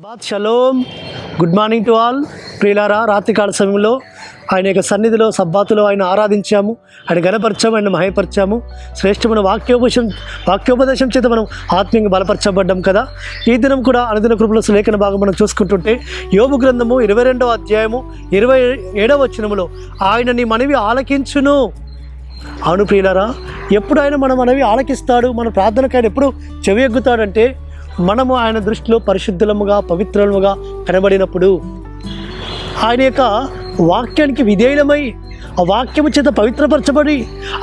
Bath షలోమ్. Good morning to all. ప్రియులారా, రాత్రికాల సమయంలో ఆయన యొక్క సన్నిధిలో సబ్బాతులో ఆయన ఆరాధించాము, ఆయన గణపరిచాము, ఆయన మహేపరిచాము. శ్రేష్టమైన వాక్యోపదేశం చేత మనం ఆత్మీయంగా బలపరచబడ్డాం కదా. ఈ దినం కూడా అనుదిన కృపల లేఖన భాగం మనం చూసుకుంటుంటే యోబు గ్రంథము 22వ అధ్యాయము 27వ వచనములో ఆయన నీ మనవి ఆలకించును. అవును ప్రియులారా, ఎప్పుడు ఆయన మన మనవి ఆలకిస్తాడు, మన ప్రార్థనకు ఆయన ఎప్పుడు చెవి ఎగ్గుతాడంటే మనము ఆయన దృష్టిలో పరిశుద్ధులముగా పవిత్రులముగా కనబడినప్పుడు, ఆయన యొక్క వాక్యానికి విధేయులమై ఆ వాక్యము చేత పవిత్రపరచబడి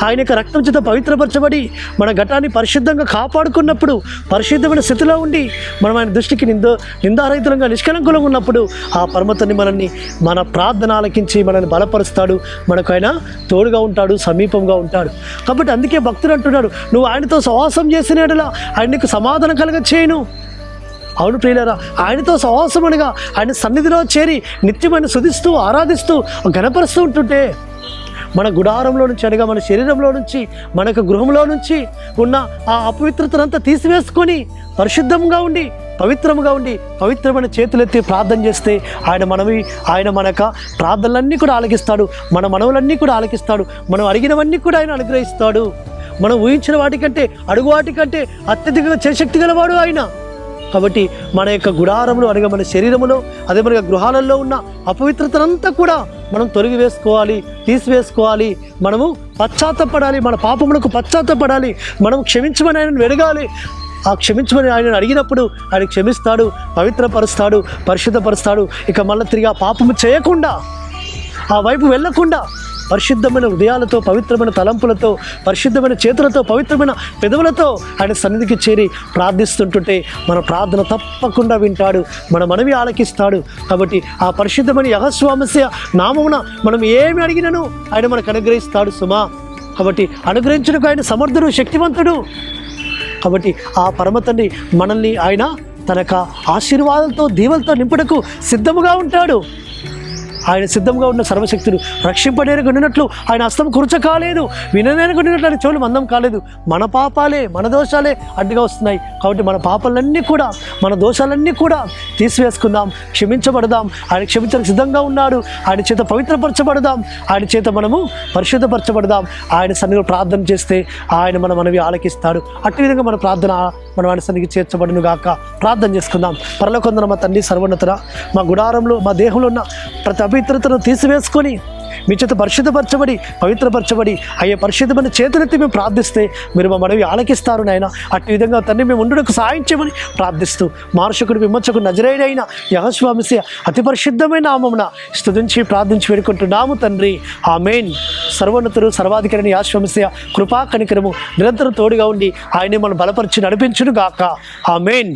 ఆయన యొక్క రక్తం చేత పవిత్రపరచబడి మన ఘటాన్ని పరిశుద్ధంగా కాపాడుకున్నప్పుడు, పరిశుద్ధమైన స్థితిలో ఉండి మనం ఆయన దృష్టికి నిందారహితులంగా నిష్కలంకులంగా ఉన్నప్పుడు ఆ పరమతని మనల్ని మన ప్రార్థన ఆలకించి మనల్ని బలపరుస్తాడు, మనకు ఆయన తోడుగా ఉంటాడు, సమీపంగా ఉంటాడు. కాబట్టి అందుకే భక్తుడు అంటున్నాడు, నువ్వు ఆయనతో సహవాసం చేసిన యెడల ఆయన నీకు సమాధానం కలగ చేయను. అవును ప్రియులారా, ఆయనతో సహవాసం అనగా ఆయన సన్నిధిలో చేరి నిత్యమైన స్తుతిస్తూ ఆరాధిస్తూ ఘనపరుస్తూ ఉంటుంటే మన గుడారంలో నుంచి అనగా మన శరీరంలో నుంచి మన యొక్క గృహంలో నుంచి ఉన్న ఆ అపవిత్రతనంతా తీసివేసుకొని పరిశుద్ధంగా ఉండి పవిత్రముగా ఉండి పవిత్రమైన చేతులెత్తి ప్రార్థన చేస్తే ఆయన మన యొక్క ప్రార్థనలన్నీ కూడా ఆలకిస్తాడు, మన మనవులన్నీ కూడా ఆలకిస్తాడు, మనం అడిగినవన్నీ కూడా ఆయన అనుగ్రహిస్తాడు. మనం ఊహించిన వాటికంటే అడుగు వాటికంటే అత్యధికంగా చేశక్తి గలవాడు ఆయన. కాబట్టి మన యొక్క గుడారంలో అనగా మన శరీరంలో అదే మన గృహాలలో ఉన్న అపవిత్రతనంతా కూడా మనం తీసివేసుకోవాలి. మనము పశ్చాత్తపడాలి, మన పాపములకు పశ్చాత్తపడాలి, మనం క్షమించమని ఆయనను వెడగాలి. ఆ క్షమించమని ఆయనను అడిగినప్పుడు ఆయన క్షమిస్తాడు, పవిత్రపరుస్తాడు, పరిశుద్ధపరుస్తాడు. ఇక మళ్ళీ తిరిగి ఆ పాపము చేయకుండా, ఆ వైపు వెళ్ళకుండా పరిశుద్ధమైన హృదయాలతో, పవిత్రమైన తలంపులతో, పరిశుద్ధమైన చేతులతో, పవిత్రమైన పెదవులతో ఆయన సన్నిధికి చేరి ప్రార్థిస్తుంటుంటే మన ప్రార్థన తప్పకుండా వింటాడు, మన మనవి ఆలకిస్తాడు. కాబట్టి ఆ పరిశుద్ధమైన యెహోవామస్య నామమున మనం ఏమి అడిగినను ఆయన మనకు అనుగ్రహిస్తాడు సుమా. కాబట్టి అనుగ్రహించడానికి ఆయన సమర్థుడు, శక్తివంతుడు. కాబట్టి ఆ పరమతండ్రి మనల్ని ఆయన తన యొక్క ఆశీర్వాదాలతో దీవెలతో నింపుటకు సిద్ధముగా ఉంటాడు. ఆయన సిద్ధంగా ఉన్న సర్వశక్తుడు రక్షింపడేరకు ఉండినట్లు ఆయన హస్తం కురుచ కాలేదు, విననేరకు ఉండినట్లు ఆయన చెవులు మందం కాలేదు. మన పాపాలే, మన దోషాలే అడ్డుగా వస్తున్నాయి. కాబట్టి మన పాపాలన్నీ కూడా, మన దోషాలన్నీ కూడా తీసివేసుకుందాం, క్షమించబడదాం. ఆయన క్షమించడానికి సిద్ధంగా ఉన్నాడు. ఆయన చేత పవిత్రపరచబడదాం, ఆయన చేత మనము పరిశుద్ధపరచబడదాం. ఆయన సన్నిధిలో ప్రార్థన చేస్తే ఆయన మనవి ఆలకిస్తాడు. అట్టి విధంగా మన ప్రార్థన మనం ఆయన సన్నిధికి చేర్చబడును గాక. ప్రార్థన చేసుకుందాం. పరలోకమందున్న మా తండ్రి సర్వోన్నతుడా, మా గుడారంలో మా దేహంలో ఉన్న ప్రతి అపవిత్రతను తీసివేసుకొని మీ చేత పరిశుద్ధపరచబడి పవిత్రపరచబడి అయ్యే పరిశుద్ధమైన చేతులెత్తి మేము ప్రార్థిస్తే మీరు మా మనవి ఆలకిస్తారు నాయన. అట్టి విధంగా తండ్రి మేము ఉండుటకు సహాయం చేయమని ప్రార్థిస్తూ మానుషకుడు విమోచకుడు నజరేయుడైన యెహోవామస్య అతి పరిశుద్ధమైన నామమున స్తుతించి ప్రార్థించి వేడుకుంటున్నాము తండ్రి. ఆమేన్. సర్వోన్నతుడు సర్వాధికారిని యెహోవామస్య కృపా కనికరము నిరంతరం తోడుగా ఉండి ఆయనే మనం బలపరిచి నడిపించును గాక. ఆమేన్.